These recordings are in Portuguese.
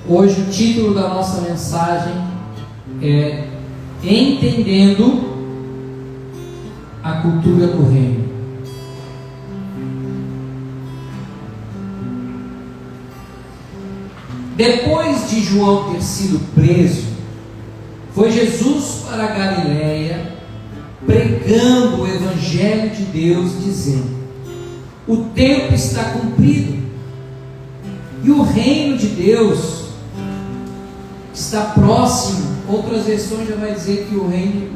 Hoje o título da nossa mensagem é Entendendo a Cultura do Reino. Depois de João ter sido preso, foi Jesus para a Galiléia, pregando o Evangelho de Deus, dizendo: o tempo está cumprido e o reino de Deus está próximo. Outras versões já vai dizer que o reino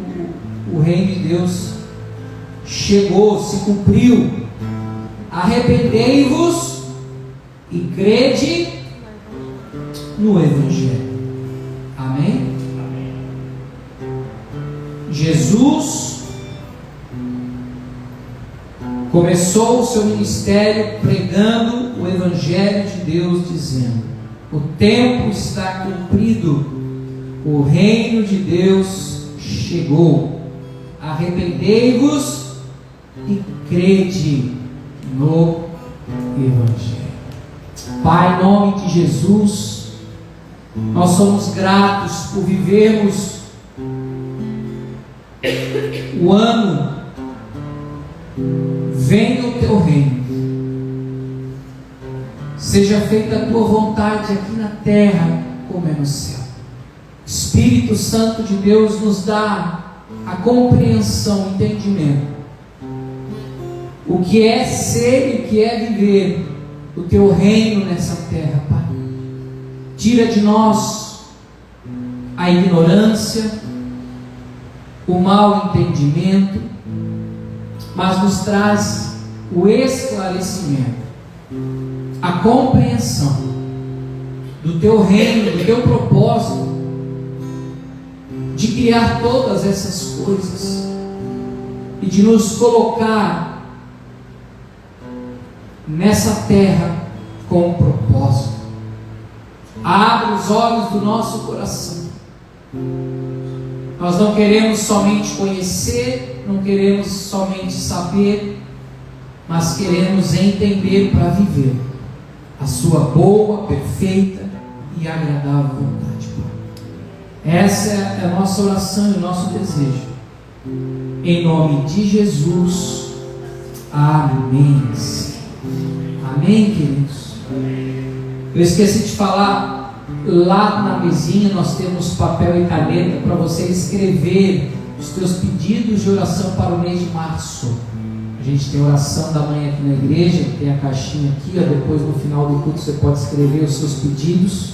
de Deus chegou, se cumpriu. Arrependei-vos e crede no Evangelho. Amém? Jesus começou o seu ministério pregando o Evangelho de Deus, dizendo: o tempo está cumprido, o reino de Deus chegou. Arrependei-vos e crede no Evangelho. Pai, em nome de Jesus, nós somos gratos por vivermos o ano Venha o teu reino, seja feita a tua vontade aqui na terra como é no céu. Espírito Santo de Deus nos dá a compreensão, o entendimento, o que é ser e o que é viver o teu reino nessa terra, Pai. Tira de nós a ignorância, o mau entendimento, mas nos traz o esclarecimento, a compreensão do teu reino, do teu propósito de criar todas essas coisas e de nos colocar nessa terra com um propósito. Abre os olhos do nosso coração. Nós não queremos somente conhecer, não queremos somente saber, mas queremos entender para viver a sua boa, perfeita e agradável vontade, Pai. Essa é a nossa oração e o nosso desejo. Em nome de Jesus. Amém. Amém, queridos? Eu esqueci de falar. Lá na mesinha nós temos papel e caneta para você escrever os teus pedidos de oração para o mês de março. A gente tem oração da manhã aqui na igreja, tem a caixinha aqui, ó. Depois no final do culto você pode escrever os seus pedidos.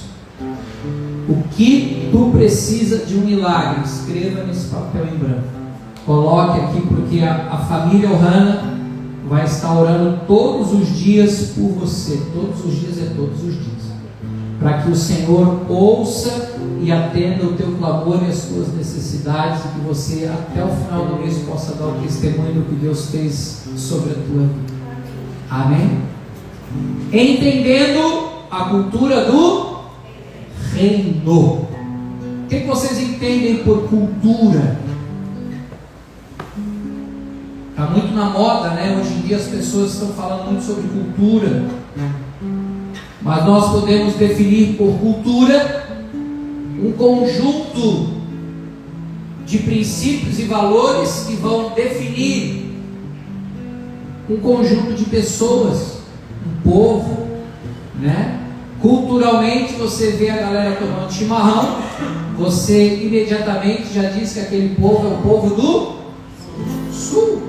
O que tu precisa de um milagre, escreva nesse papel em branco. Coloque aqui, porque a família Ohana vai estar orando todos os dias por você. Todos os dias é todos os dias, para que o Senhor ouça e atenda o teu clamor e as tuas necessidades, e que você até o final do mês possa dar o testemunho do que Deus fez sobre a tua vida. Amém? Entendendo a cultura do reino. O que vocês entendem por cultura? Está muito na moda, né? Hoje em dia as pessoas estão falando muito sobre cultura. Mas nós podemos definir por cultura um conjunto de princípios e valores que vão definir um conjunto de pessoas, um povo, né? Culturalmente, você vê a galera tomando chimarrão, você imediatamente já diz que aquele povo é o povo do Sul.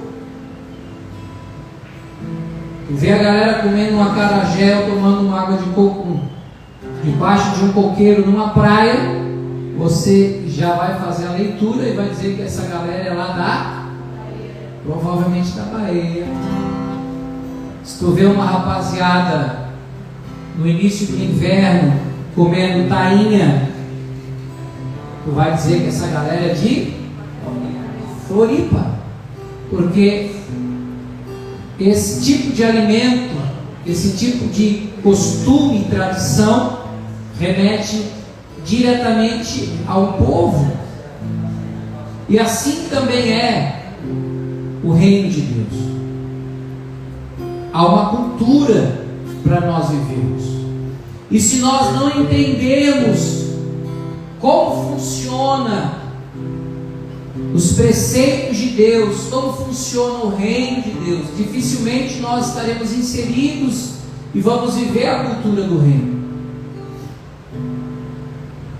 Tu vê a galera comendo um acarajé ou tomando uma água de coco debaixo de um coqueiro numa praia, você já vai fazer a leitura e vai dizer que essa galera é lá provavelmente da Bahia. Se tu vê uma rapaziada no início do inverno comendo tainha, tu vai dizer que essa galera é de Floripa, porque esse tipo de alimento, esse tipo de costume e tradição remete diretamente ao povo. E assim também é o reino de Deus. Há uma cultura para nós vivermos. E se nós não entendemos como funciona os preceitos de Deus, como funciona o reino de Deus, dificilmente nós estaremos inseridos e vamos viver a cultura do reino.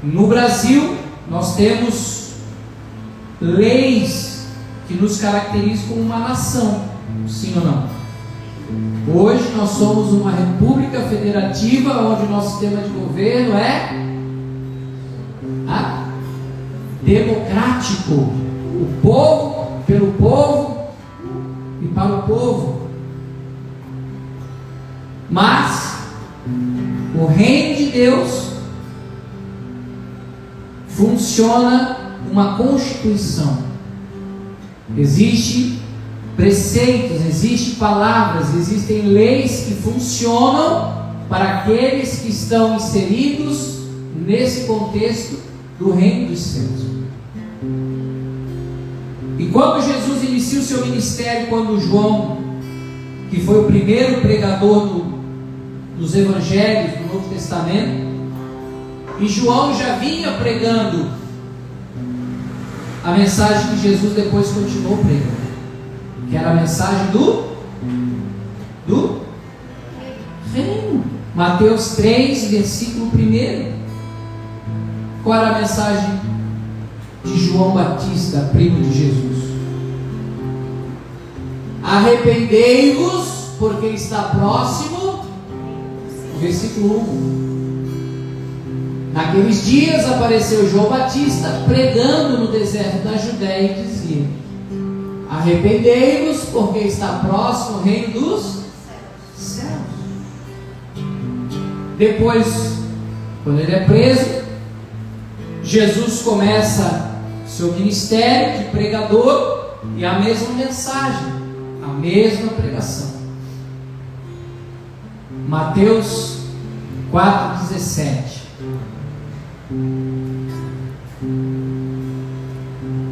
No Brasil, nós temos leis que nos caracterizam como uma nação, sim ou não? Hoje nós somos uma república federativa, onde o nosso sistema de governo é democrático. O povo, pelo povo e para o povo. Mas o reino de Deus funciona uma constituição. Existem preceitos, existem palavras, existem leis que funcionam para aqueles que estão inseridos nesse contexto do reino dos céus. E quando Jesus inicia o seu ministério, quando João, que foi o primeiro pregador dos evangelhos do Novo Testamento, e João já vinha pregando a mensagem que Jesus depois continuou pregando, que era a mensagem do reino. Mateus 3, versículo 1. Qual era a mensagem de João Batista, primo de Jesus? Arrependei-vos, porque está próximo. Versículo 1. Naqueles dias apareceu João Batista pregando no deserto da Judéia e dizia: arrependei-vos, porque está próximo o reino dos céus. Depois, quando ele é preso, Jesus começa seu ministério de pregador e a mesma mensagem, a mesma pregação. Mateus 4,17.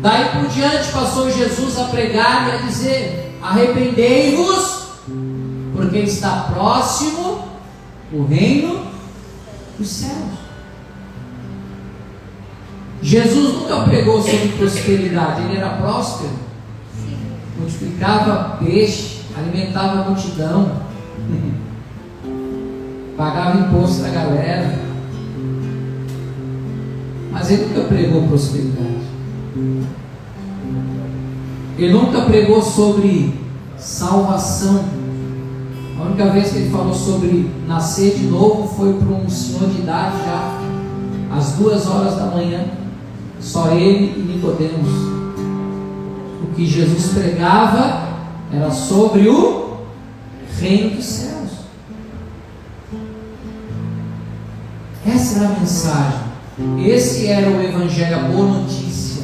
Daí por diante passou Jesus a pregar e a dizer: arrependei-vos, porque está próximo o reino dos céus. Jesus nunca pregou sobre prosperidade, ele era próspero, multiplicava peixe, alimentava a multidão, pagava imposto da galera, mas ele nunca pregou prosperidade. Ele nunca pregou sobre salvação. A única vez que ele falou sobre nascer de novo foi para um senhor de idade, já às 2 horas da manhã, só ele e Nicodemos. O que Jesus pregava era sobre o reino dos céus. Essa era a mensagem. Esse era o evangelho, a boa notícia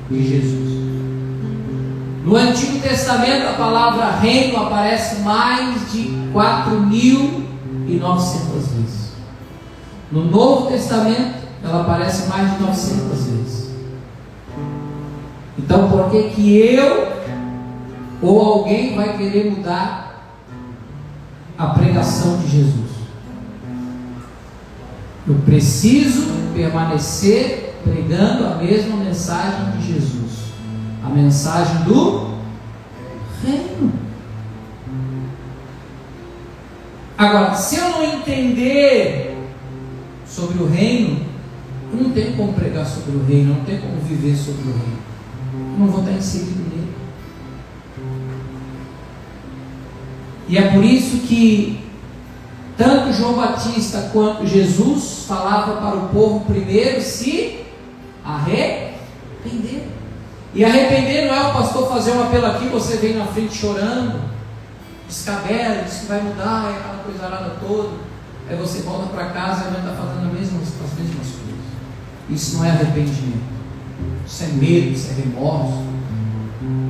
de Jesus. No Antigo Testamento, a palavra reino aparece mais de 4.900 vezes. No Novo Testamento, ela aparece mais de 900 vezes. Então, por que eu ou alguém vai querer mudar a pregação de Jesus? Eu preciso permanecer pregando a mesma mensagem de Jesus, a mensagem do reino. Agora, se eu não entender sobre o reino, eu não tenho como pregar sobre o reino, eu não tenho como viver sobre o reino, eu não vou estar inserido nele. E é por isso que tanto João Batista quanto Jesus falava para o povo primeiro se arrepender. E arrepender não é o pastor fazer um apelo aqui, você vem na frente chorando, descabela, diz que vai mudar, é aquela coisa arada toda, aí você volta para casa e vai estar fazendo as mesmas coisas. Isso não é arrependimento, isso é medo, isso é remorso.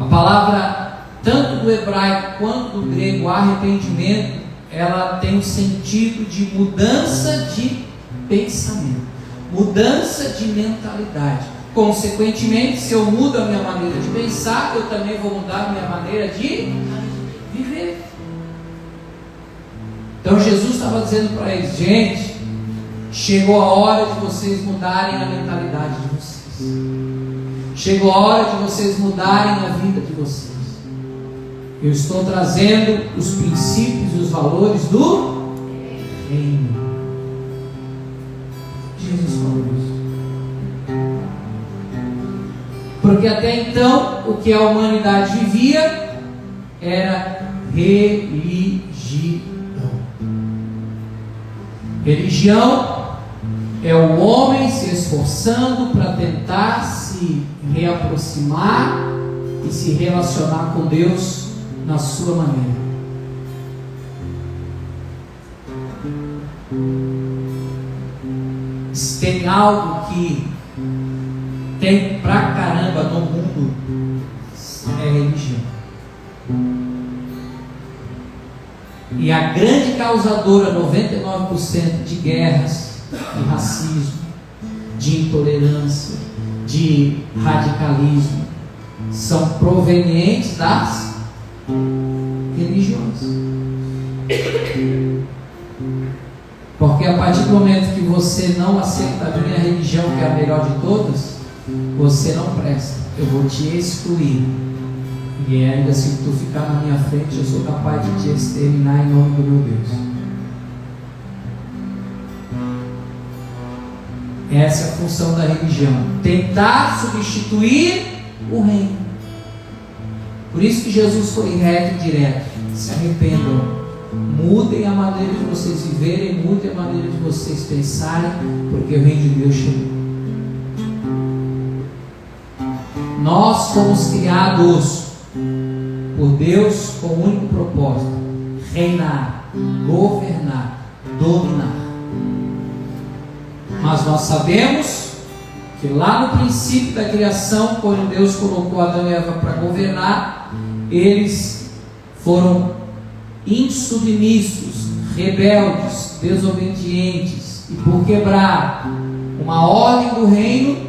A palavra, tanto do hebraico quanto do grego, arrependimento, ela tem um sentido de mudança de pensamento, mudança de mentalidade. Consequentemente, se eu mudo a minha maneira de pensar, eu também vou mudar a minha maneira de viver. Então Jesus estava dizendo para eles: gente, chegou a hora de vocês mudarem a mentalidade de vocês. Chegou a hora de vocês mudarem a vida de vocês. Eu estou trazendo os princípios e os valores do reino. Jesus falou isso. Porque até então, o que a humanidade vivia era religião. Religião é o homem se esforçando para tentar se reaproximar e se relacionar com Deus na sua maneira. Se tem algo que tem pra caramba no mundo, é religião. E a grande causadora, 99% de guerras, de racismo, de intolerância, de radicalismo, são provenientes das religiões. Porque a partir do momento que você não aceita a minha religião, que é a melhor de todas, você não presta. Eu vou te excluir. E ainda se tu ficar na minha frente, eu sou capaz de te exterminar em nome do meu Deus. Essa é a função da religião: tentar substituir o reino. Por isso que Jesus foi reto e direto: se arrependam, mudem a maneira de vocês viverem, mudem a maneira de vocês pensarem, porque o reino de Deus chegou. Nós fomos criados por Deus com o único propósito: reinar, governar, dominar. Mas nós sabemos que lá no princípio da criação, quando Deus colocou Adão e Eva para governar, eles foram insubmissos, rebeldes, desobedientes, e por quebrar uma ordem do reino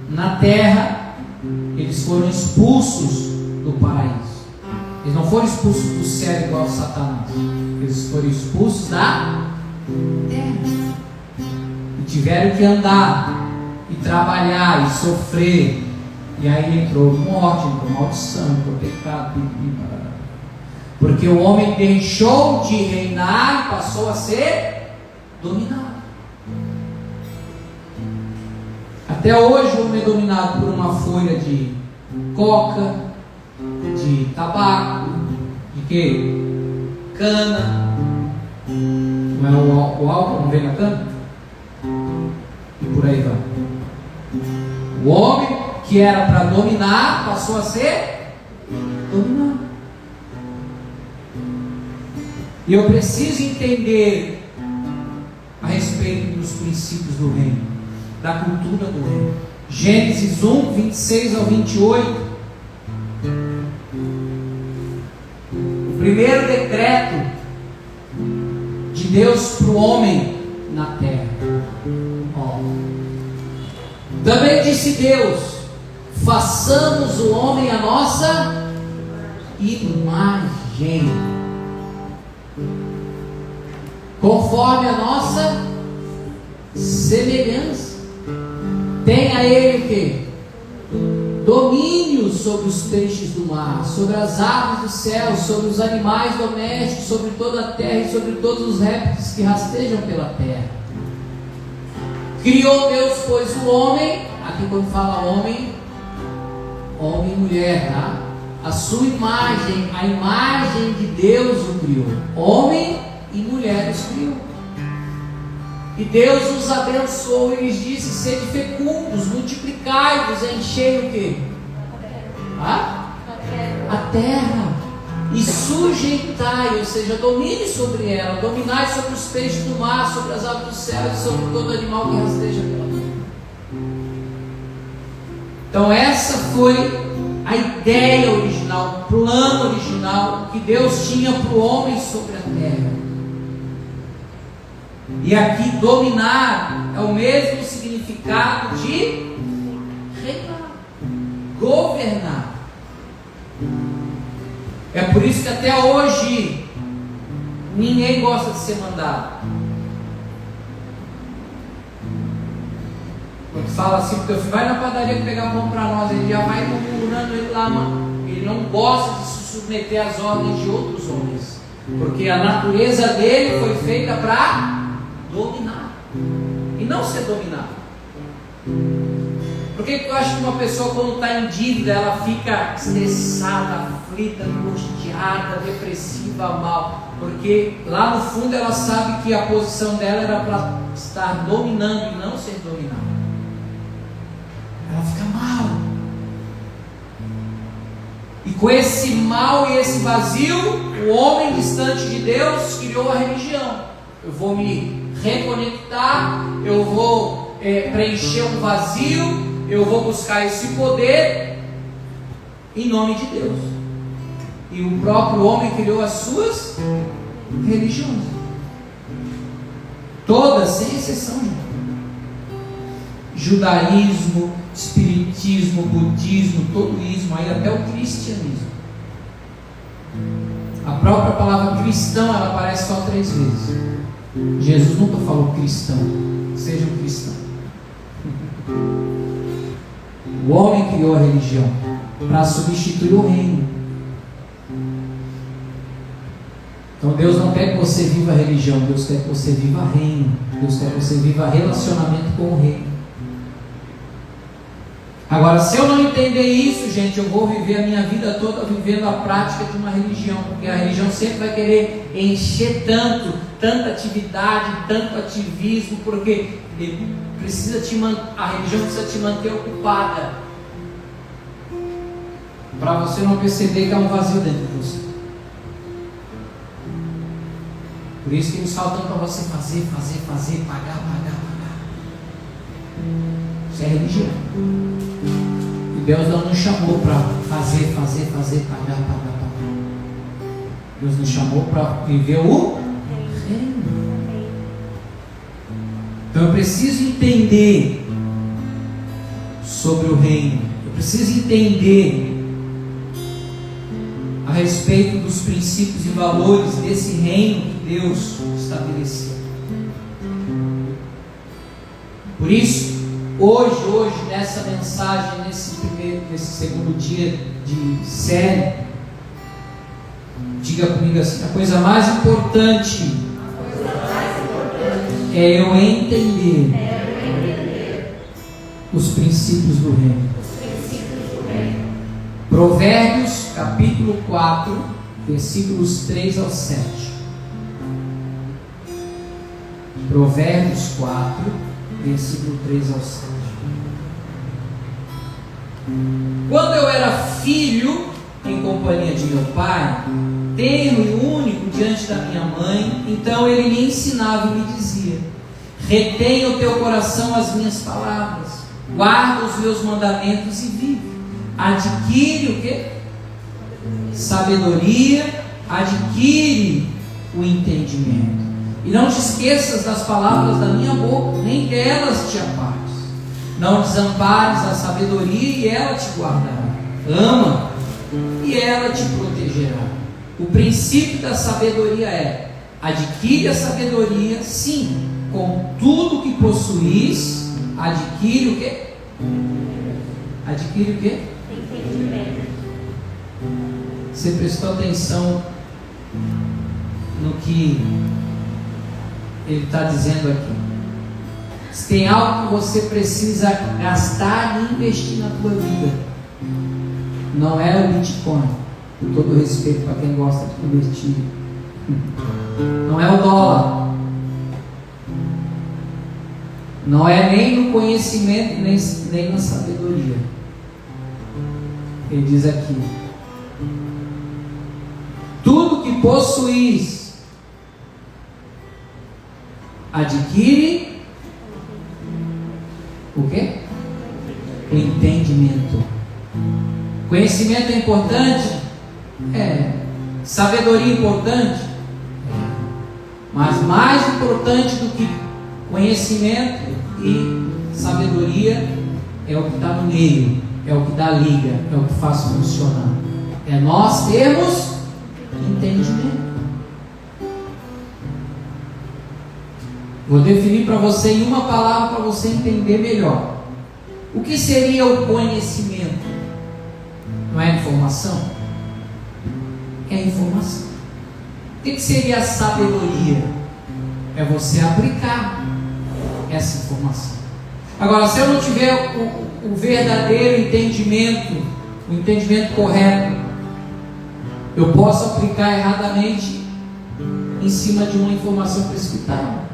na terra, eles foram expulsos do paraíso. Eles não foram expulsos do céu igual a Satanás, eles foram expulsos da terra e tiveram que andar e trabalhar e sofrer. E aí entrou morte, entrou maldição, entrou pecado, porque o homem deixou de reinar e passou a ser dominado. Até hoje o homem é dominado por uma folha de coca, de tabaco, de quê? Cana. Não é o álcool, não vem na cana? E por aí vai. O homem que era para dominar passou a ser dominado. E eu preciso entender a respeito dos princípios do reino, da cultura do reino. Gênesis 1, 26 ao 28. O primeiro decreto de Deus para o homem na terra. Também disse Deus: façamos o homem a nossa imagem, conforme a nossa semelhança. Tenha ele o quê? Domínio sobre os peixes do mar, sobre as aves do céu, sobre os animais domésticos, sobre toda a terra e sobre todos os répteis que rastejam pela terra. Criou Deus, pois, o homem, aqui quando fala homem, homem e mulher, tá? A sua imagem, a imagem de Deus o criou. Homem e mulher os criou. E Deus os abençoou e lhes disse: sede fecundos, multiplicai-vos, enchei o quê? A terra. E sujeitai, ou seja, domine sobre ela, dominai sobre os peixes do mar, sobre as aves do céu e sobre todo animal que rasteja pela terra. Então essa foi a ideia original, o plano original que Deus tinha para o homem sobre a terra. E aqui dominar é o mesmo significado de reinar, governar. É por isso que até hoje Ninguém gosta de ser mandado. Quando fala assim pro teu filho, vai na padaria pegar pão para nós, ele já vai murmurando ele lá, mano. Ele não gosta de se submeter às ordens de outros homens, porque a natureza dele foi feita para dominar e não ser dominado. Por que eu acho que uma pessoa, quando está em dívida, ela fica estressada, aflita, angustiada, depressiva, mal? Porque lá no fundo ela sabe que a posição dela era para estar dominando e não ser dominada. Ela fica mal. E com esse mal e esse vazio, o homem distante de Deus criou a religião. Eu vou me reconectar, eu vou preencher um vazio, eu vou buscar esse poder em nome de Deus. E o próprio homem criou as suas religiões, todas sem exceção. Judaísmo, espiritismo, budismo, todo ismo, aí até o cristianismo. A própria palavra cristão, ela aparece só 3 vezes. Jesus nunca falou cristão. Seja um cristão. O homem criou a religião para substituir o reino. Então Deus não quer que você viva a religião, Deus quer que você viva reino. Deus quer que você viva relacionamento com o reino. Agora, se eu não entender isso, gente, eu vou viver a minha vida toda vivendo a prática de uma religião, porque a religião sempre vai querer encher tanta atividade, tanto ativismo, porque a religião precisa te manter ocupada, para você não perceber que há um vazio dentro de você. Por isso que eles falam tanto para você fazer, pagar. Isso é religião. E Deus não nos chamou para fazer, pagar. Deus nos chamou para viver o reino. Então eu preciso entender sobre o reino. Eu preciso entender a respeito dos princípios e valores desse reino que Deus estabeleceu. Por isso, hoje, nessa mensagem, nesse segundo dia de série, diga comigo assim: a coisa mais importante é eu entender os princípios do reino. Provérbios capítulo 4, versículos 3 ao 7. Provérbios 4, versículo 3 ao 7. Quando eu era filho, em companhia de meu pai, tenro e único diante da minha mãe, então ele me ensinava e me dizia: retenha o teu coração as minhas palavras, guarda os meus mandamentos e vive. Adquire o quê? Sabedoria, adquire o entendimento. E não te esqueças das palavras da minha boca, nem delas te apartes. Não desampares a sabedoria e ela te guardará. Ama e ela te protegerá. O princípio da sabedoria é: adquire a sabedoria, sim, com tudo que possuís, adquire o quê? Adquire o quê? Você prestou atenção no que ele está dizendo aqui? Se tem algo que você precisa gastar e investir na tua vida, não é o Bitcoin, com todo respeito para quem gosta de investir, não é o dólar, não é nem no conhecimento, nem na sabedoria. Ele diz aqui: tudo que possuís, adquire o quê? O entendimento. Conhecimento é importante? É. Sabedoria é importante? É. Mas mais importante do que conhecimento e sabedoria é o que está no meio, é o que dá liga, é o que faz funcionar. É nós termos entendimento. Vou definir para você em uma palavra para você entender melhor. O que seria o conhecimento? Não é informação? É informação. O que seria a sabedoria? É você aplicar essa informação. Agora, se eu não tiver o verdadeiro entendimento, o entendimento correto, eu posso aplicar erradamente em cima de uma informação precipitada.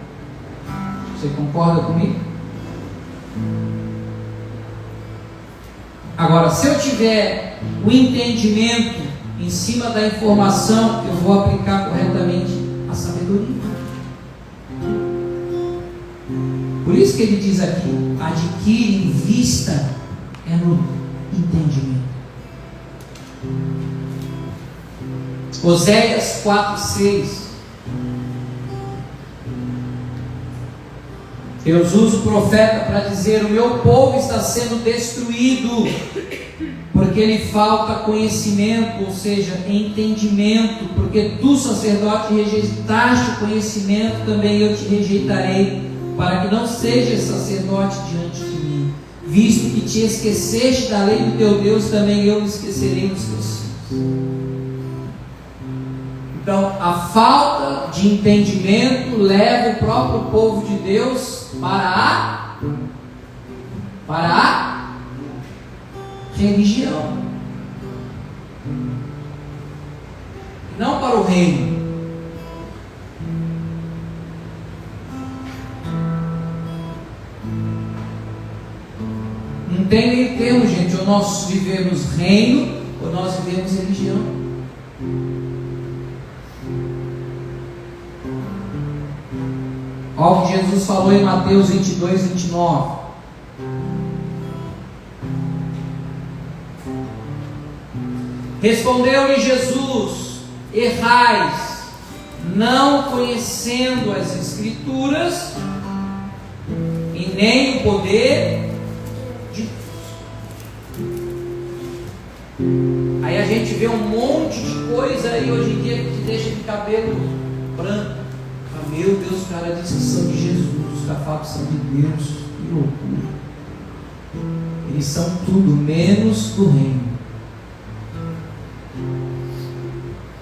Você concorda comigo? Agora, se eu tiver o entendimento em cima da informação, eu vou aplicar corretamente a sabedoria. Por isso que ele diz aqui: adquire, invista no entendimento. Oséias 4:6. Deus usa o profeta para dizer: o meu povo está sendo destruído, porque lhe falta conhecimento, ou seja, entendimento. Porque tu, sacerdote, rejeitaste o conhecimento, também eu te rejeitarei, para que não sejas sacerdote diante de mim. Visto que te esqueceste da lei do teu Deus, também eu me esquecerei dos teus filhos. Então, a falta de entendimento leva o próprio povo de Deus para a religião, não para o reino. Não tem meio termo, gente. Ou nós vivemos reino, ou nós vivemos religião. Olha o que Jesus falou em Mateus 22:29. Respondeu-lhe Jesus: errais, não conhecendo as Escrituras e nem o poder de Deus. Aí a gente vê um monte de coisa aí hoje em dia que te deixa de cabelo branco. Meu Deus, os caras dizem que são de Jesus, os caras falam que são de Deus. Que loucura. Eles são tudo menos do reino,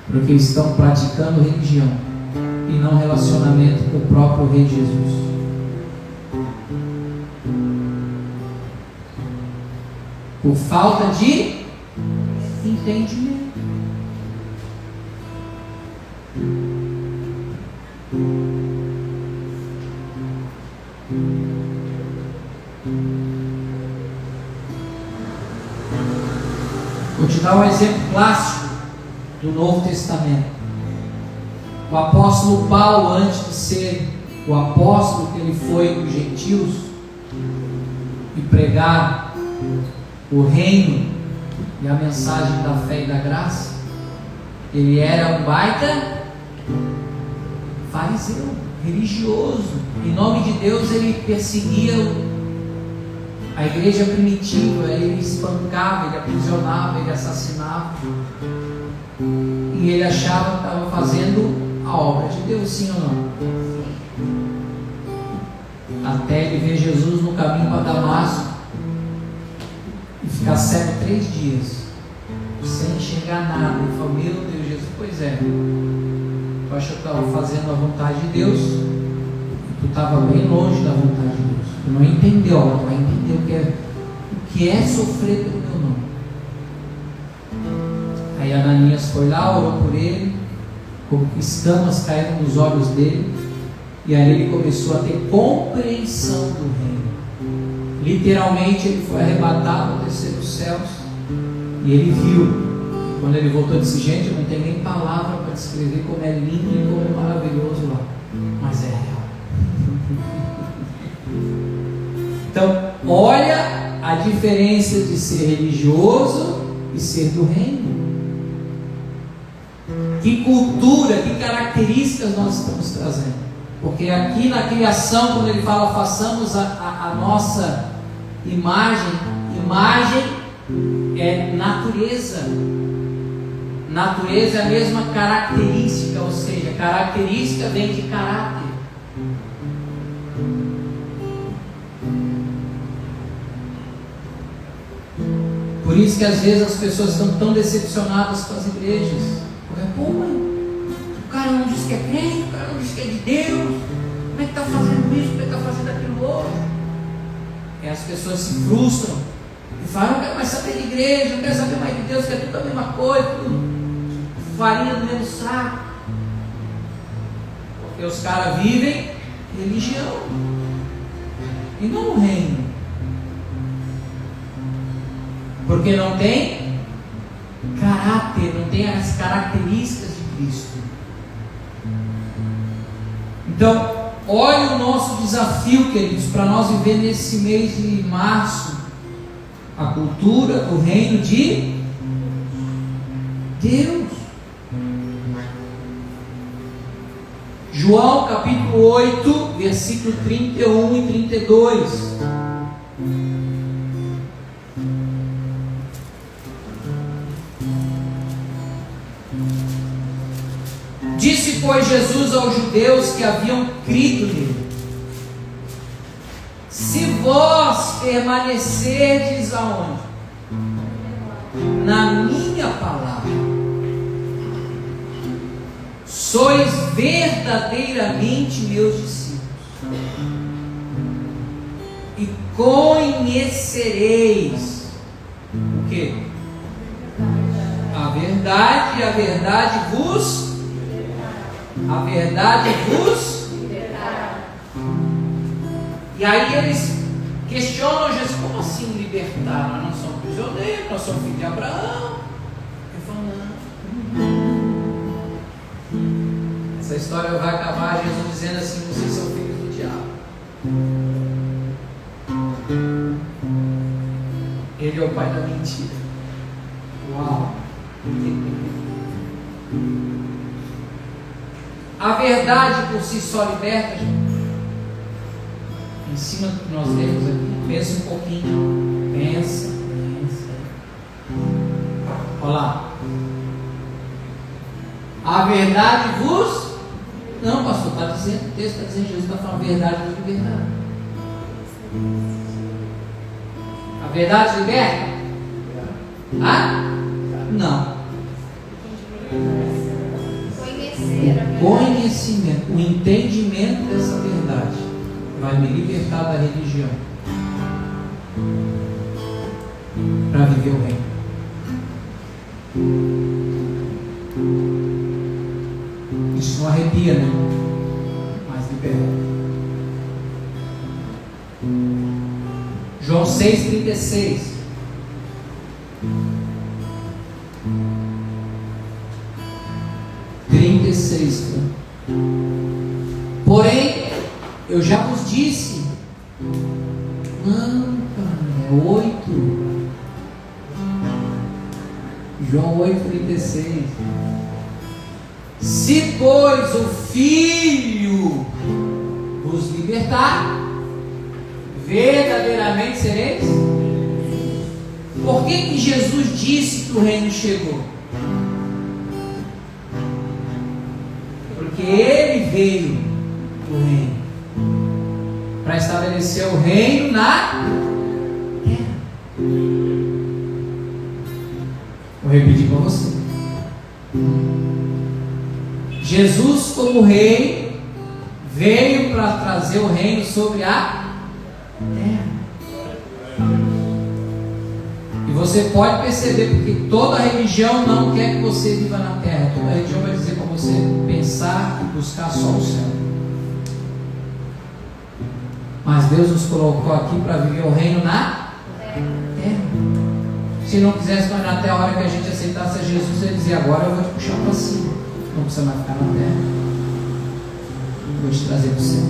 porque eles estão praticando religião e não relacionamento com o próprio Rei Jesus. Por falta de entendimento. Vou te dar um exemplo clássico do Novo Testamento. O apóstolo Paulo, antes de ser o apóstolo que ele foi dos gentios e pregar o reino e a mensagem da fé e da graça, ele era um baita fariseu, religioso. Em nome de Deus ele perseguia a igreja primitiva, ele espancava, ele aprisionava, ele assassinava. E ele achava que estava fazendo a obra de Deus, sim ou não? Até ele ver Jesus no caminho para Damasco e ficar cego 3 dias, sem enxergar nada. Ele falou: meu Deus, Jesus, pois é, tu acha que eu estava fazendo a vontade de Deus? Tu estava bem longe da vontade de Deus. Tu não entendeu, agora tu vai entender o que é sofrer pelo meu nome. Aí Ananias foi lá, orou por ele, como escamas caíram nos olhos dele, e aí ele começou a ter compreensão do reino. Literalmente ele foi arrebatado ao terceiro céus, e ele viu. Quando ele voltou, disse: gente, eu não tenho nem palavra para descrever como é lindo e como é maravilhoso lá, mas é real. Então, olha a diferença de ser religioso e ser do reino. Que cultura, que características nós estamos trazendo? Porque aqui na criação, quando ele fala façamos a nossa imagem é natureza. Natureza é a mesma característica, ou seja, característica vem de caráter. Por isso que às vezes as pessoas estão tão decepcionadas com as igrejas. Porque, pô, mãe, o cara não diz que é crente, o cara não diz que é de Deus. Como é que está fazendo isso? Como é que está fazendo aquilo outro? E as pessoas se frustram e falam: não quero mais saber de igreja, não quero saber mais de Deus, que é tudo a mesma coisa, tudo farinha do mesmo saco. Porque os caras vivem religião e não o reino. Porque não tem caráter, não tem as características de Cristo. Então, olha o nosso desafio, queridos, para nós viver nesse mês de março, a cultura, o reino de Deus. João capítulo 8, versículo 31 e 32. Disse, pois, Jesus aos judeus que haviam crido nele: se vós permanecerdes aonde? Na minha palavra, sois verdadeiramente meus discípulos, e conhecereis o quê? A verdade, e a verdade vos libertará. E aí eles questionam Jesus: como assim libertar? Nós não somos prisioneiros, nós somos filhos de Abraão. Ele falou: não. Essa história vai acabar Jesus dizendo assim: vocês são filhos do diabo. Ele é o pai da mentira. Uau! A verdade por si só liberta, gente. Em cima do que nós lemos aqui, pensa um pouquinho. Pensa. Olha lá. A verdade vos... Não, pastor, está dizendo, o texto está dizendo, Jesus está falando: a verdade vos libertará. A verdade liberta? Não. O conhecimento, o entendimento dessa verdade vai me libertar da religião para viver o reino. Isso não arrepia, né? Mas liberta. João 6,36. Porém, eu já vos disse. Não, cara, é 8. João 8,36. Se, pois, o Filho vos libertar, verdadeiramente sereis. Por que Jesus disse que o reino chegou? Porque Ele veio do reino para estabelecer o reino na terra. Vou repetir para você. Jesus, como rei, veio para trazer o reino sobre a terra. E você pode perceber, porque toda religião não quer que você viva na terra. Toda religião vai dizer para você pensar e buscar só o céu. Mas Deus nos colocou aqui para viver o reino na terra. Se não quisesse nós na terra, a hora que a gente aceitasse a Jesus, Ele dizia: agora eu vou te puxar para cima. Não precisa mais ficar na terra. Vou te trazer para o céu.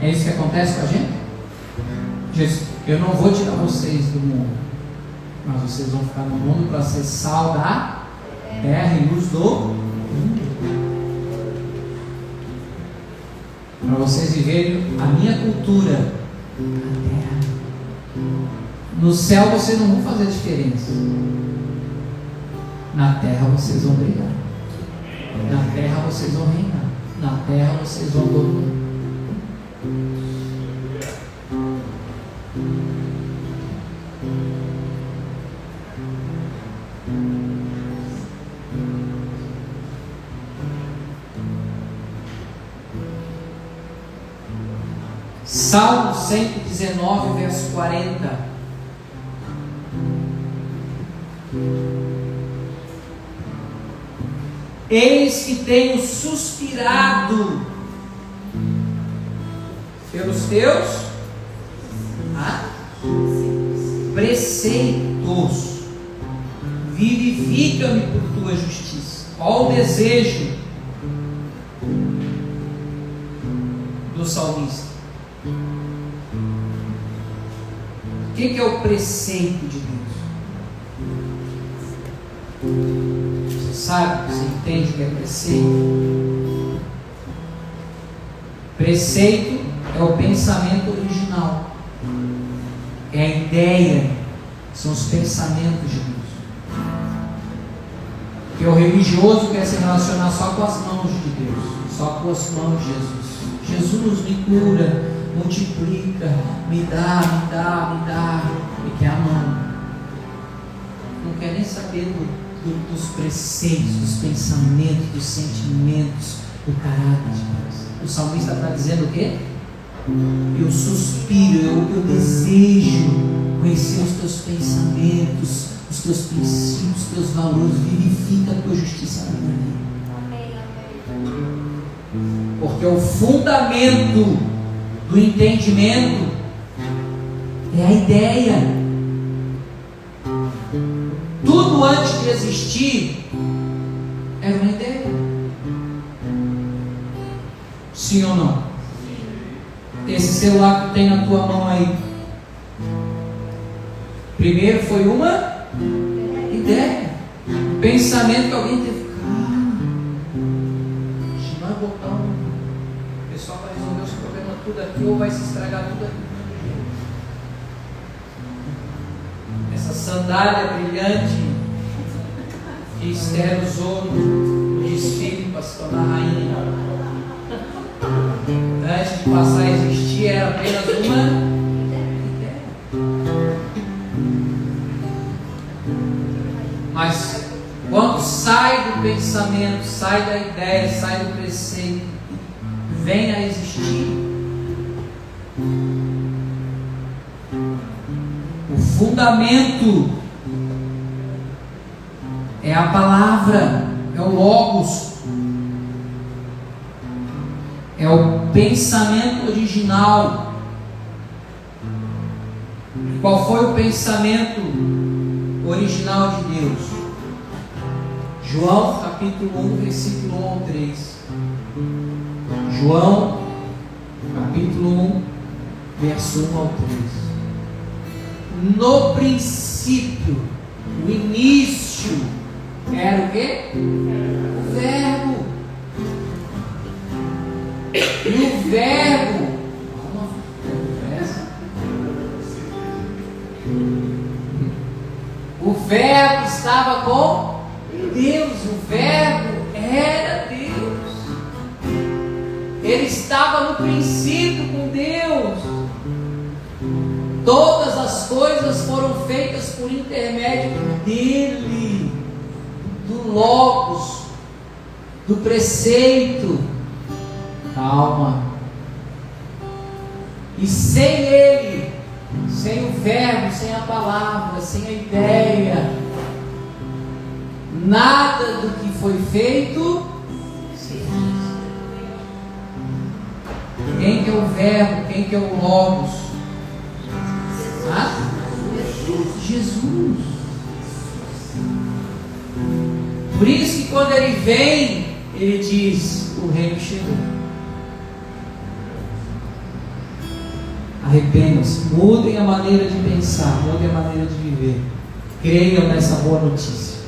É isso que acontece com a gente? Jesus: eu não vou tirar vocês do mundo, mas vocês vão ficar no mundo para ser sal da terra e luz do mundo. Para vocês viverem a minha cultura na terra. No céu vocês não vão fazer diferença. Na terra vocês vão brigar. Na terra vocês vão reinar. Na terra vocês vão dominar. Salmo 119, verso 40. Eis que tenho suspirado pelos teus preceitos, vivifica-me por tua justiça. Olha o desejo do salmista. O que é o preceito de Deus? Você sabe, você entende o que é preceito? Preceito é o pensamento original, é a ideia, são os pensamentos de Deus. Porque o religioso quer se relacionar só com as mãos de Deus, só com as mãos de Jesus. Jesus me cura, multiplica, me dá, e quer a mão. Não quer nem saber dos preceitos, dos pensamentos, dos sentimentos, do caráter de Deus. O salmista está dizendo o quê? Eu suspiro, eu desejo conhecer os teus pensamentos, os teus princípios, os teus valores. Vivifica a tua justiça na minha vida. Porque o fundamento do entendimento é a ideia. Tudo antes de existir era uma ideia. Sim ou não? Esse celular que tem na tua mão aí, primeiro foi uma ideia, um pensamento que alguém teve. Vai botar o pessoal vai resolver os problemas tudo aqui, ou vai se estragar tudo aqui. Essa sandália brilhante que Esther usou no desfile para se tornar rainha, antes de passar a existir, era apenas uma ideia. Mas quando sai do pensamento, sai da ideia, sai do preceito, vem a existir, o fundamento é a palavra, é o logos, é o pensamento original. E qual foi o pensamento original de Deus? João capítulo 1, versículo 1 ao 3. João capítulo 1, verso 1 ao 3. No princípio, o início era o quê? O verbo. E o verbo, o verbo estava com Deus, o verbo era Deus, ele estava no princípio com Deus. Todas as coisas foram feitas por intermédio dele, do logos, do preceito. Calma. E sem ele, sem o verbo, sem a palavra, sem a ideia, nada do que foi feito se fez. Quem que é o verbo? Quem que é o logos? Jesus. Por isso que quando ele vem, ele diz: o reino chegou. Arrependam-se, mudem a maneira de pensar, mudem a maneira de viver, creiam nessa boa notícia.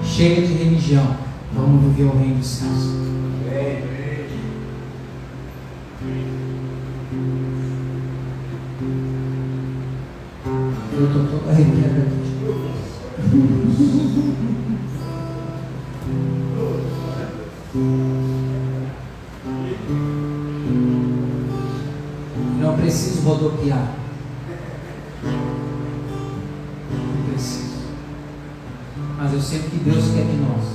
Chega de religião, vamos viver o reino dos céus. Eu estou todo arrepiado aqui. Não preciso rodopiar. Não preciso. Mas eu sei o que Deus quer de nós.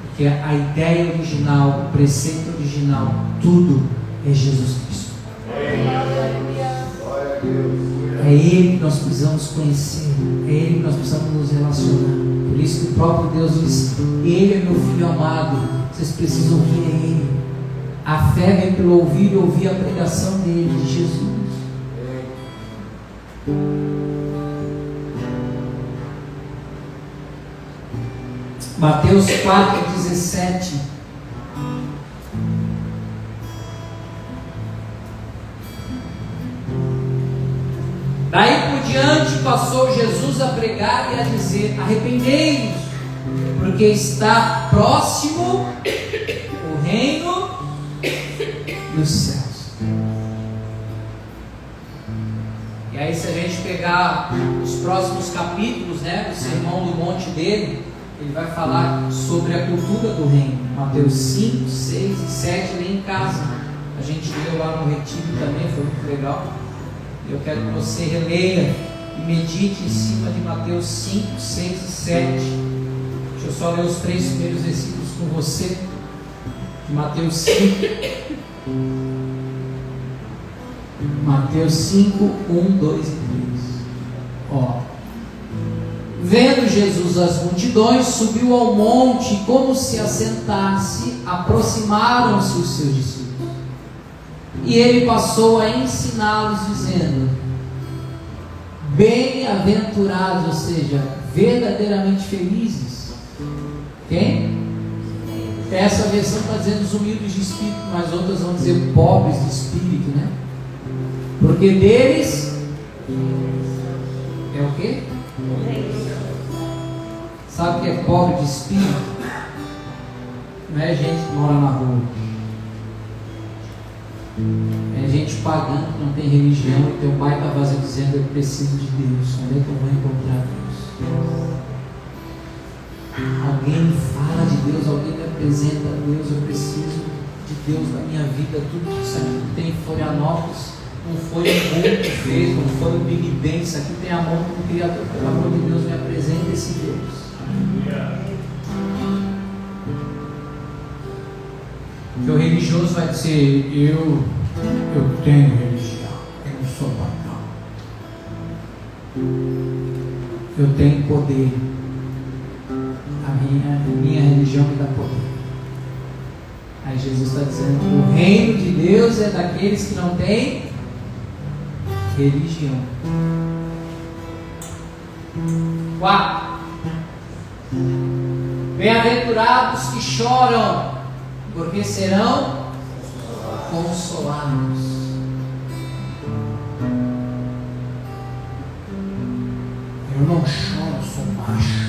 Porque a ideia original, o preceito original, tudo é Jesus Cristo. É Ele que nós precisamos conhecer, é Ele que nós precisamos nos relacionar. Por isso que o próprio Deus diz: Ele é meu filho amado, vocês precisam ouvir a Ele. A fé vem pelo ouvir e ouvir a pregação dele, de Jesus. Mateus 4,17. Daí por diante passou Jesus a pregar e a dizer: arrependei-vos, porque está próximo o reino dos céus. E aí, se a gente pegar os próximos capítulos, né, do Sermão do Monte dele, ele vai falar sobre a cultura do reino. Mateus 5, 6 e 7, ali em casa. A gente leu lá no retiro também, foi muito legal. Eu quero que você releia e medite em cima de Mateus 5, 6 e 7. Deixa eu só ler os 3 primeiros versículos com você. De Mateus 5. Mateus 5, 1, 2 e 3. Ó. Vendo Jesus as multidões, subiu ao monte e, como se assentasse, aproximaram-se os seus discípulos. E ele passou a ensiná-los, dizendo: bem-aventurados, ou seja, verdadeiramente felizes. Quem? Essa versão está dizendo os humildes de espírito, mas outras vão dizer pobres de espírito, né? Porque deles é o quê? Sabe o que é pobre de espírito? Não é gente que mora na rua. É gente pagã que não tem religião e tem um baita vazio dizendo: eu preciso de Deus. Onde é que eu vou encontrar Deus? Alguém me fala de Deus, alguém me apresenta a Deus. Eu preciso de Deus na minha vida. Tudo isso aqui que tem em Florianópolis não foi o mundo que fez, não foi o Big Bang. Isso aqui tem a mão do Criador. Pelo amor de Deus, me apresenta esse Deus. Que o religioso vai dizer: eu tenho religião, eu não sou pagão, eu tenho poder, a minha religião me dá poder. Aí Jesus está dizendo: o reino de Deus é daqueles que não têm religião. 4. Bem-aventurados que choram, porque serão consolados. Eu não choro, sou macho.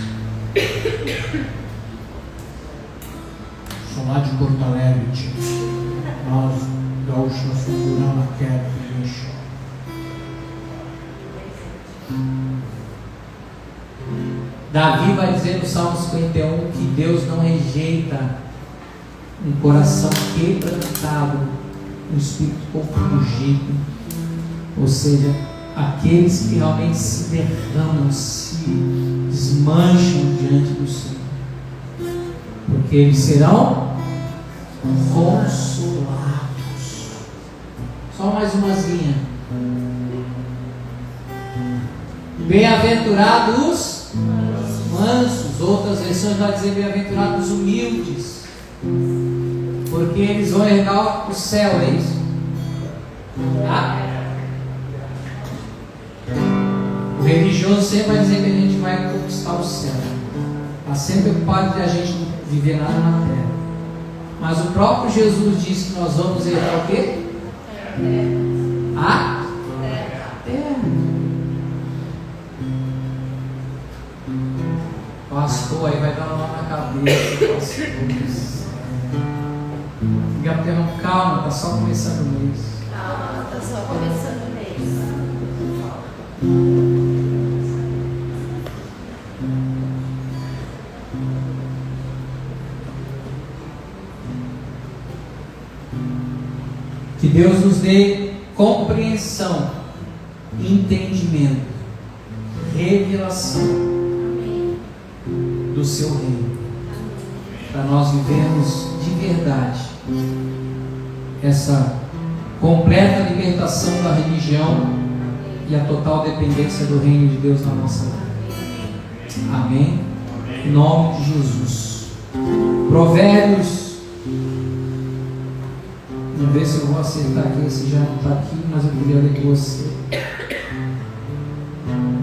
Sou lá de Porto Alegre, tio. Nós, gaúchos, nós seguramos a queda, ninguém chora. Davi vai dizer no Salmo 51 que Deus não rejeita um coração quebrantado, um espírito compungido, ou seja, aqueles que realmente se derramam, se desmancham diante do Senhor, porque eles serão consolados. Só mais umas linhas. Bem-aventurados mansos, outras versões vai dizer bem-aventurados humildes, porque eles vão herdar o céu, é isso? Tá? O religioso sempre vai dizer que a gente vai conquistar o céu, está sempre ocupado de a gente não viver nada na terra. Mas o próprio Jesus disse que nós vamos herdar o quê? A terra. Pastor, aí vai dar uma na cabeça, pastor. Gabriel, calma, está só começando o mês. Calma, está só começando o mês. Que Deus nos dê compreensão, entendimento, revelação do seu reino, para nós vivermos de verdade essa completa libertação da religião e a total dependência do reino de Deus na nossa vida. Amém? Em nome de Jesus. Provérbios. Vamos ver se eu vou acertar aqui. Esse já não está aqui, mas eu queria ler com você.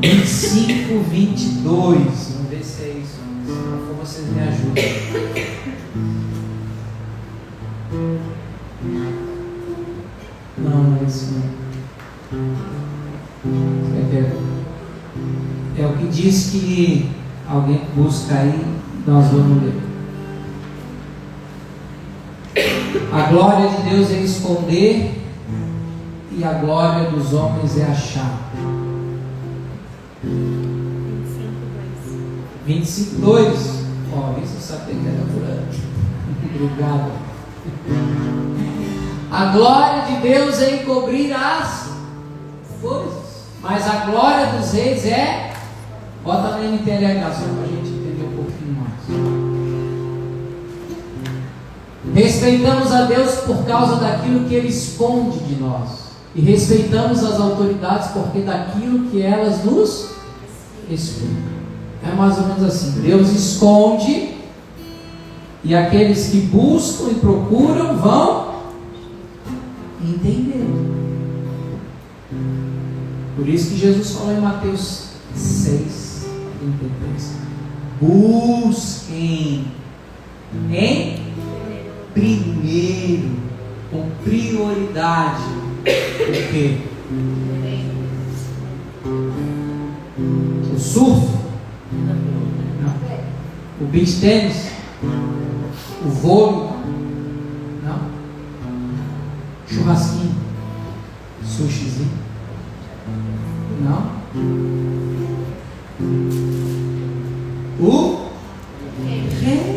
25, 22. Vamos ver se é isso. Se não for, vocês me ajudam. Não é isso não. É o que diz que alguém busca aí, nós vamos ler. A glória de Deus é esconder e a glória dos homens é achar. 25:2. Ó, isso eu sabia que era por aí. Obrigado. A glória de Deus é encobrir as coisas, mas a glória dos reis é. Bota na NTLH só para a gente entender um pouquinho mais. Respeitamos a Deus por causa daquilo que Ele esconde de nós, e respeitamos as autoridades porque daquilo que elas nos explicam. É mais ou menos assim: Deus esconde, e aqueles que buscam e procuram vão entender. Por isso que Jesus falou em Mateus 6:33: busquem em primeiro, com prioridade, o quê? O surf? Não. O beach tênis? O vôlei? Não. Churrasquinho? Sushizinho? Não. O reino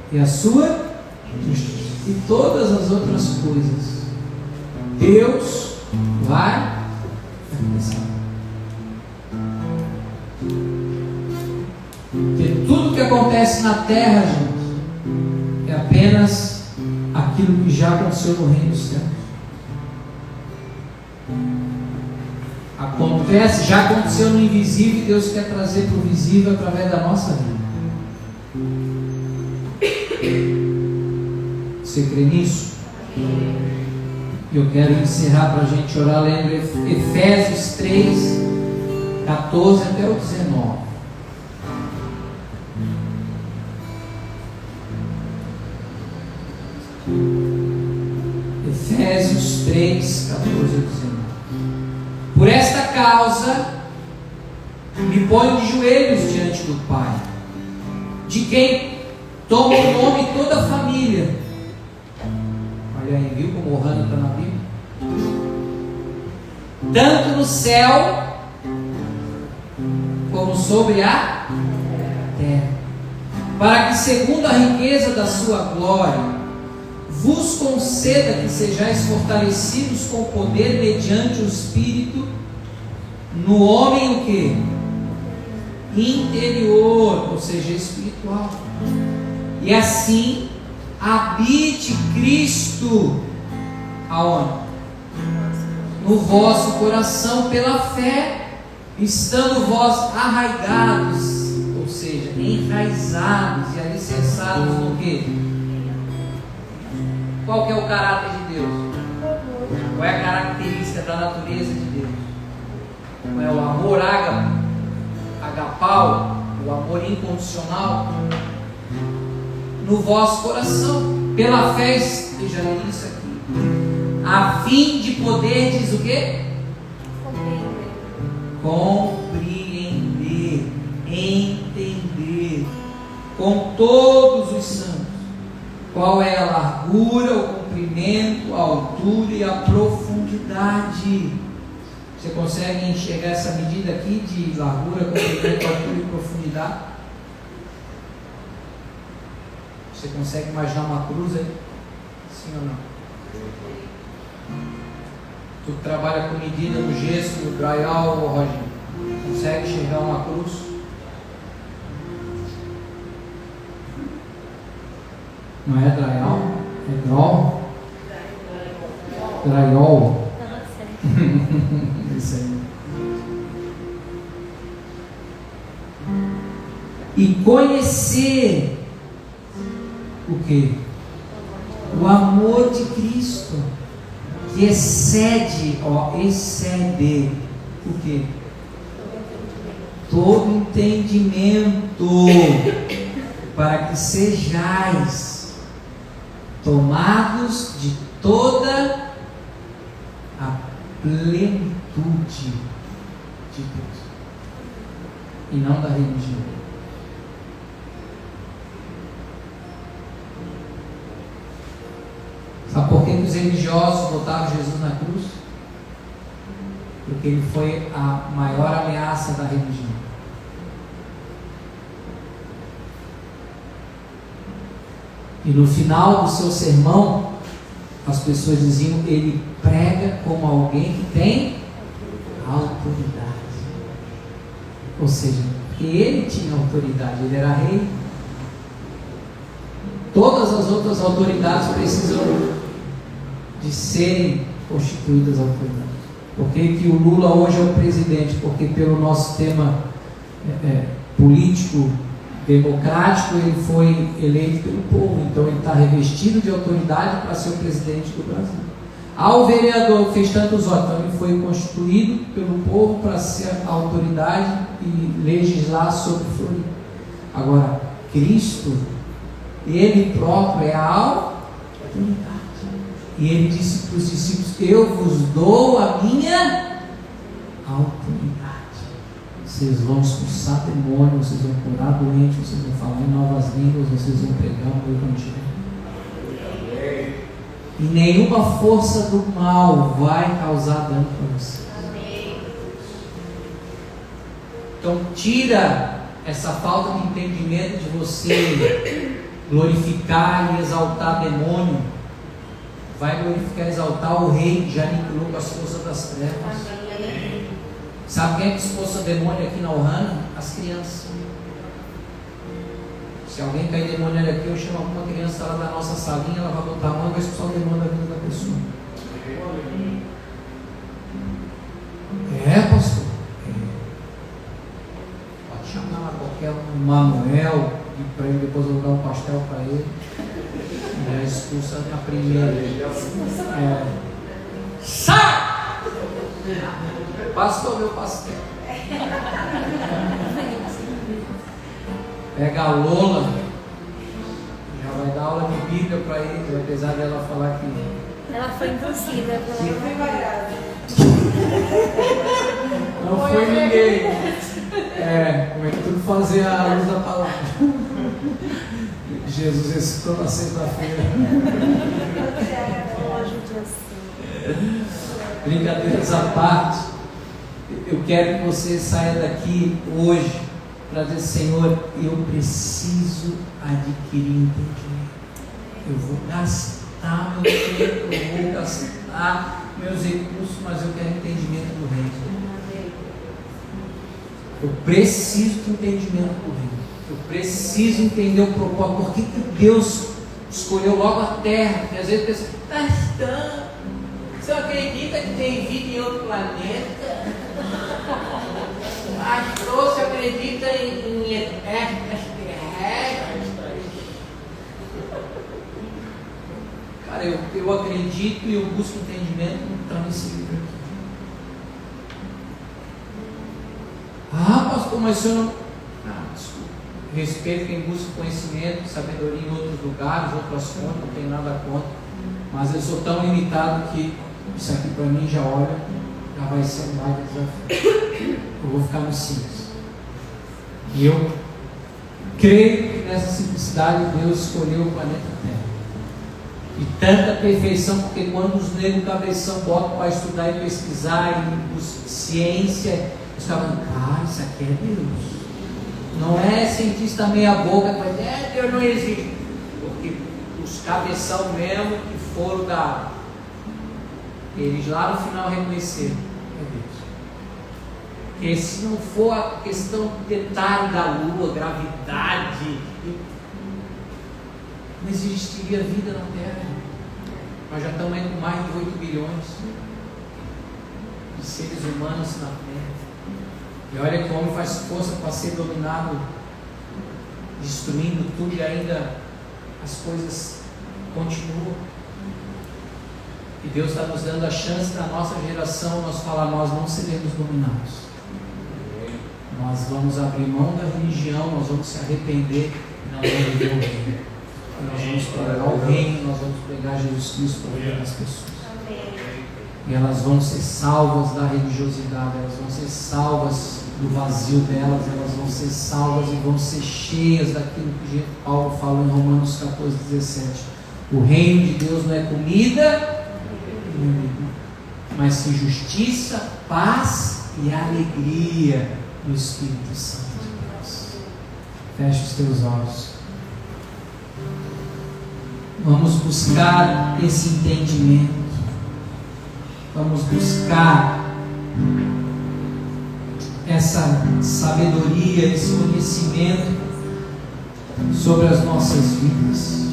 e a sua justiça e todas as outras coisas Deus vai acrescentar. Porque tudo que acontece na terra, gente, é apenas aquilo que já aconteceu no reino dos céus. Acontece, já aconteceu no invisível, e Deus quer trazer para o visível através da nossa vida. Você crê nisso? Eu quero encerrar para a gente orar lendo Efésios 3, 14 até o 19. Efésios 3, 14 a 19. Por esta causa me ponho de joelhos diante do Pai, de quem toma o nome toda a família. Olha aí, viu como o Hannah está na Bíblia? Tanto no céu como sobre a terra, para que segundo a riqueza da sua glória vos conceda que sejais fortalecidos com poder mediante o Espírito no homem o quê? Interior, ou seja, espiritual. E assim habite Cristo aonde? No vosso coração pela fé, estando vós arraigados, ou seja, enraizados e alicerçados no quê? Qual que é o caráter de Deus? Qual é a característica da natureza de Deus? Qual é o amor agapau, o amor incondicional? No vosso coração, pela fé, esteja isso aqui, a fim de poderdes o quê? Compreender, entender, com todos os santos, qual é a largura, o comprimento, a altura e a profundidade. Você consegue enxergar essa medida aqui de largura, comprimento, altura e profundidade? Você consegue imaginar uma cruz aí? Sim ou não? Tu que trabalha com medida no gesso, no drywall, Roger, consegue enxergar uma cruz? Não é drywall? É draw? Drywall. Tava certo. Isso aí. E conhecer o que? O amor de Cristo, que excede o que? Todo entendimento, para que sejais tomados de toda a plenitude de Deus, e não da religião. Sabe por que os religiosos botaram Jesus na cruz? Porque ele foi a maior ameaça da religião. E no final do seu sermão, as pessoas diziam: ele prega como alguém que tem autoridade. Ou seja, porque ele tinha autoridade, ele era rei. Todas as outras autoridades precisam de serem constituídas autoridades. Por que o Lula hoje é o presidente? Porque pelo nosso sistema político democrático ele foi eleito pelo povo, então ele está revestido de autoridade para ser o presidente do Brasil. O vereador fez tantos votos, então ele foi constituído pelo povo para ser a autoridade e legislar sobre Floripa. Agora, Cristo, ele próprio é a autoridade. E ele disse para os discípulos: eu vos dou a minha autoridade. Vocês vão expulsar demônios, vocês vão curar doentes, vocês vão falar em novas línguas, vocês vão pregar o meu evangelho. E nenhuma força do mal vai causar dano para você. Então tira essa falta de entendimento de você glorificar e exaltar demônio. Vai glorificar e exaltar o rei que já aniquilou com as forças das trevas. Sabe quem é que expulsa demônio aqui na Ohana? As crianças. Se alguém cair demônio aqui, eu chamo uma criança lá da nossa salinha, ela vai botar a mão e vai expulsar o demônio da vida da pessoa. Pastor? Pode chamar qualquer um, Manuel, e para ele depois eu vou dar um pastel para ele. E expulsa a primeira. Sai! Pastor, meu pastel. Pega a Lola, já vai dar aula de Bíblia para eles, apesar dela falar que ela foi induzida pela não foi ninguém. Como é que tudo fazer a luz da palavra? Jesus ressuscitou na sexta-feira. Brincadeiras à parte, eu quero que você saia daqui hoje para dizer: Senhor, eu preciso adquirir entendimento. Eu vou gastar meu tempo, eu vou gastar meus recursos, mas eu quero entendimento do reino. Eu preciso de entendimento do reino. Eu preciso entender o propósito. Por que Deus escolheu logo a terra? Porque às vezes pensa: pastor, você acredita que tem vida em outro planeta? Pastor, você acredita em extraterrestres? Cara, eu acredito e eu busco entendimento, então nesse livro aqui. Pastor, mas o senhor não... desculpa. Respeito quem busca conhecimento, sabedoria em outros lugares, outras fontes, não tenho nada contra. Mas eu sou tão limitado que isso aqui para mim já vai ser um baita desafio. Eu vou ficar no simples. E eu creio que nessa simplicidade Deus escolheu o planeta Terra. E tanta perfeição, porque quando os negros cabeção botam para estudar e pesquisar e buscar ciência, os caras falam: cara, isso aqui é Deus. Não é cientista meia boca que vai dizer: Deus não existe. Porque os cabeção mesmo que foram eles lá no final reconheceram: é Deus. Porque se não for a questão do detalhe da lua, gravidade, não existiria vida na Terra. Nós já estamos aí com mais de 8 bilhões de seres humanos na Terra. E olha que o homem faz força para ser dominado, destruindo tudo, e ainda as coisas continuam. E Deus está nos dando a chance da nossa geração nós falar: nós não seremos dominados. Nós vamos abrir mão da religião, nós vamos se arrepender e nós vamos viver o reino. Nós vamos pregar o reino, nós vamos pregar Jesus Cristo para a vida das pessoas. E elas vão ser salvas da religiosidade, elas vão ser salvas do vazio delas, elas vão ser salvas e vão ser cheias daquilo que Paulo falou em Romanos 14:17. O reino de Deus não é comida, mas sim justiça, paz e alegria no Espírito Santo de Deus. Feche os teus olhos. Vamos buscar esse entendimento. Vamos buscar essa sabedoria, esse conhecimento sobre as nossas vidas.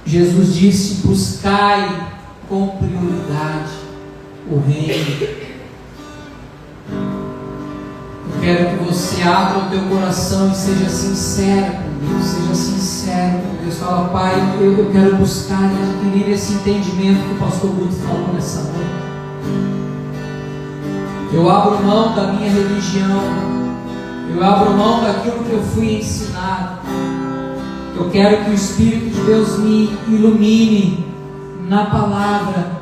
Jesus disse: buscai com prioridade o reino. Eu quero que você abra o teu coração e seja sincero com Deus, seja sincero com Deus. Fala: Pai, eu quero buscar e adquirir esse entendimento que o pastor Guto falou nessa noite. Eu abro mão da minha religião, eu abro mão daquilo que eu fui ensinado. Eu quero que o Espírito de Deus me ilumine na palavra,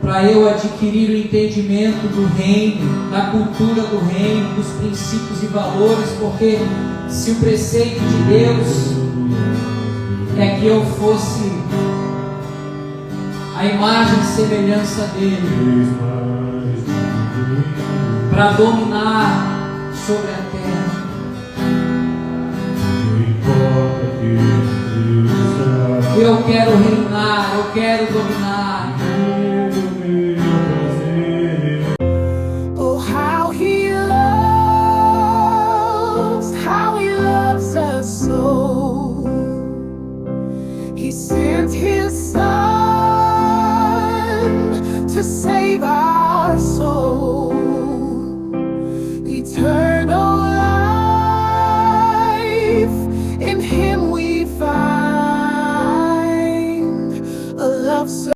para eu adquirir o entendimento do reino, da cultura do reino, dos princípios e valores, porque se o preceito de Deus é que eu fosse a imagem e semelhança dele, para dominar sobre a terra. Eu quero reinar, eu quero dominar.